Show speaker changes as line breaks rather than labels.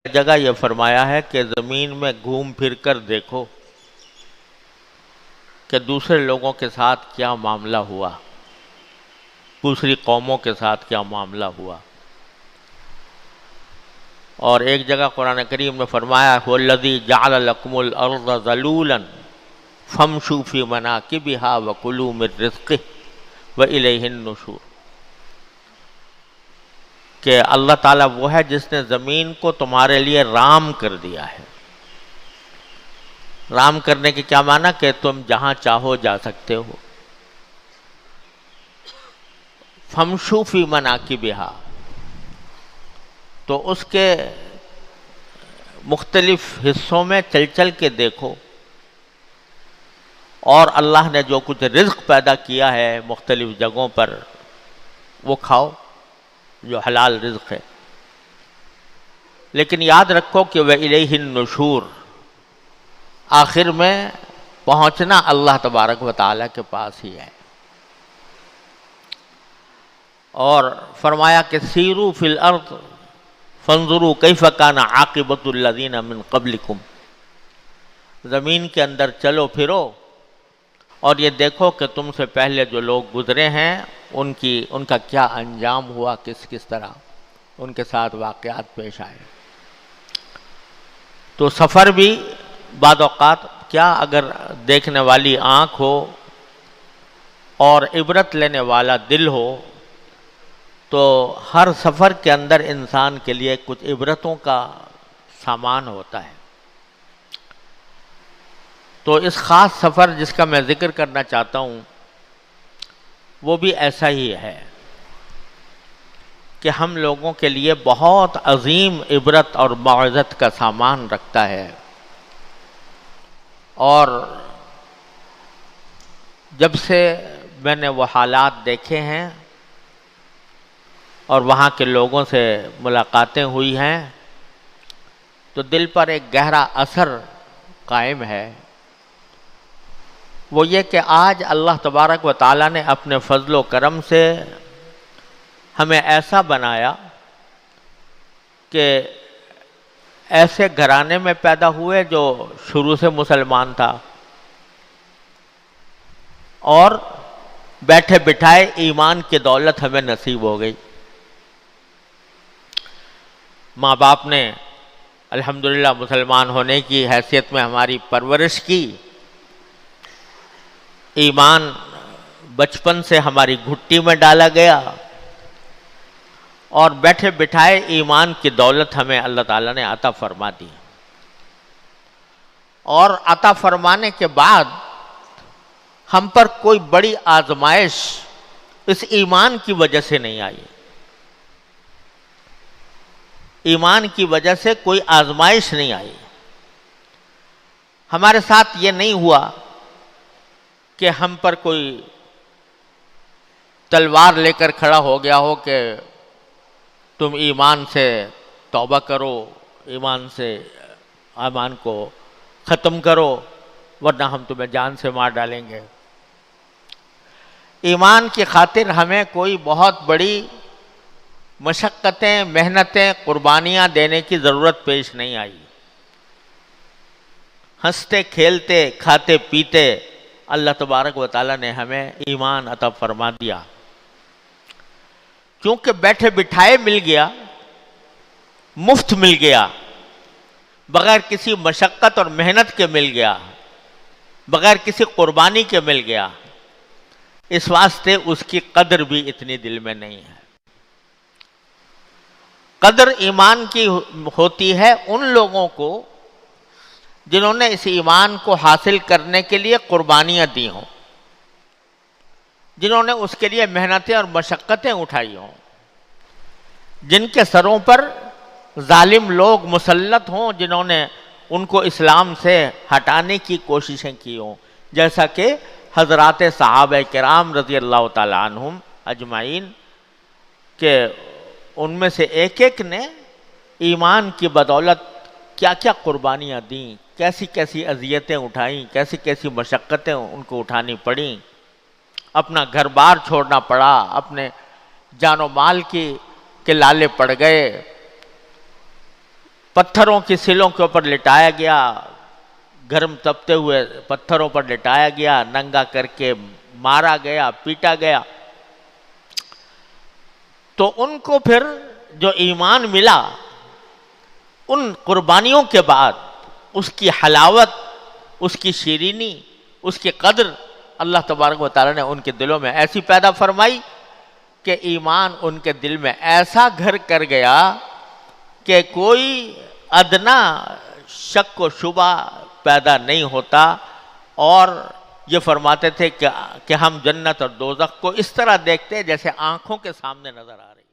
جگہ یہ فرمایا ہے کہ زمین میں گھوم پھر کر دیکھو کہ دوسرے لوگوں کے ساتھ کیا معاملہ ہوا، دوسری قوموں کے ساتھ کیا معاملہ ہوا۔ اور ایک جگہ قرآن کریم میں فرمایا وَالَّذِي جَعَلَ لَكُمُ الْأَرْضَ ذَلُولًا فَامْشُوا فِي مَنَاكِبِهَا وَكُلُوا مِن رِزْقِهِ وَإِلَيْهِ النُّشُورُ، کہ اللہ تعالیٰ وہ ہے جس نے زمین کو تمہارے لیے رام کر دیا ہے۔ رام کرنے کے کیا معنی کہ تم جہاں چاہو جا سکتے ہو۔ فَامْشُوا فِي مَنَاكِبِهَا، تو اس کے مختلف حصوں میں چل چل کے دیکھو، اور اللہ نے جو کچھ رزق پیدا کیا ہے مختلف جگہوں پر وہ کھاؤ جو حلال رزق ہے۔ لیکن یاد رکھو کہ وَإِلَيْهِ النُّشُورُ، آخر میں پہنچنا اللہ تبارک و تعالیٰ کے پاس ہی ہے۔ اور فرمایا کہ سیروا فی الارض فانظروا کیف کان عاقبۃ الذین من قبلکم، زمین کے اندر چلو پھرو اور یہ دیکھو کہ تم سے پہلے جو لوگ گزرے ہیں ان کا کیا انجام ہوا، کس طرح ان کے ساتھ واقعات پیش آئے۔ تو سفر بھی بعض اوقات کیا اگر دیکھنے والی آنکھ ہو اور عبرت لینے والا دل ہو تو ہر سفر کے اندر انسان کے لیے کچھ عبرتوں کا سامان ہوتا ہے۔ تو اس خاص سفر جس کا میں ذکر کرنا چاہتا ہوں وہ بھی ایسا ہی ہے کہ ہم لوگوں کے لیے بہت عظیم عبرت اور موعظت کا سامان رکھتا ہے۔ اور جب سے میں نے وہ حالات دیکھے ہیں اور وہاں کے لوگوں سے ملاقاتیں ہوئی ہیں تو دل پر ایک گہرا اثر قائم ہے، وہ یہ کہ آج اللہ تبارک و تعالیٰ نے اپنے فضل و کرم سے ہمیں ایسا بنایا کہ ایسے گھرانے میں پیدا ہوئے جو شروع سے مسلمان تھا، اور بیٹھے بٹھائے ایمان کی دولت ہمیں نصیب ہو گئی۔ ماں باپ نے الحمدللہ مسلمان ہونے کی حیثیت میں ہماری پرورش کی، ایمان بچپن سے ہماری گھٹی میں ڈالا گیا، اور بیٹھے بٹھائے ایمان کی دولت ہمیں اللہ تعالیٰ نے عطا فرما دی۔ اور عطا فرمانے کے بعد ہم پر کوئی بڑی آزمائش اس ایمان کی وجہ سے نہیں آئی، ایمان کی وجہ سے کوئی آزمائش نہیں آئی۔ ہمارے ساتھ یہ نہیں ہوا کہ ہم پر کوئی تلوار لے کر کھڑا ہو گیا ہو کہ تم ایمان سے توبہ کرو، ایمان کو ختم کرو ورنہ ہم تمہیں جان سے مار ڈالیں گے۔ ایمان کی خاطر ہمیں کوئی بہت بڑی مشقتیں، محنتیں، قربانیاں دینے کی ضرورت پیش نہیں آئی۔ ہنستے کھیلتے کھاتے پیتے اللہ تبارک و تعالیٰ نے ہمیں ایمان عطا فرما دیا، کیونکہ بیٹھے بٹھائے مل گیا، مفت مل گیا، بغیر کسی مشقت اور محنت کے مل گیا، بغیر کسی قربانی کے مل گیا، اس واسطے اس کی قدر بھی اتنی دل میں نہیں ہے۔ قدر ایمان کی ہوتی ہے ان لوگوں کو جنہوں نے اس ایمان کو حاصل کرنے کے لیے قربانیاں دی ہوں، جنہوں نے اس کے لیے محنتیں اور مشقتیں اٹھائی ہوں، جن کے سروں پر ظالم لوگ مسلط ہوں، جنہوں نے ان کو اسلام سے ہٹانے کی کوششیں کی ہوں، جیسا کہ حضرات صحابہ کرام رضی اللہ تعالی عنہم اجمعین، کہ ان میں سے ایک ایک نے ایمان کی بدولت کیا کیا قربانیاں دیں، کیسی کیسی اذیتیں اٹھائیں، کیسی کیسی مشقتیں ان کو اٹھانی پڑیں، اپنا گھر بار چھوڑنا پڑا، اپنے جان و مال کے لالے پڑ گئے، پتھروں کی سلوں کے اوپر لٹایا گیا، گرم تپتے ہوئے پتھروں پر لٹایا گیا، ننگا کر کے مارا گیا، پیٹا گیا۔ تو ان کو پھر جو ایمان ملا ان قربانیوں کے بعد، اس کی حلاوت، اس کی شیرینی، اس کی قدر اللہ تبارک و تعالیٰ نے ان کے دلوں میں ایسی پیدا فرمائی کہ ایمان ان کے دل میں ایسا گھر کر گیا کہ کوئی ادنا شک و شبہ پیدا نہیں ہوتا۔ اور یہ فرماتے تھے کہ ہم جنت اور دوزخ کو اس طرح دیکھتے جیسے آنکھوں کے سامنے نظر آ رہے۔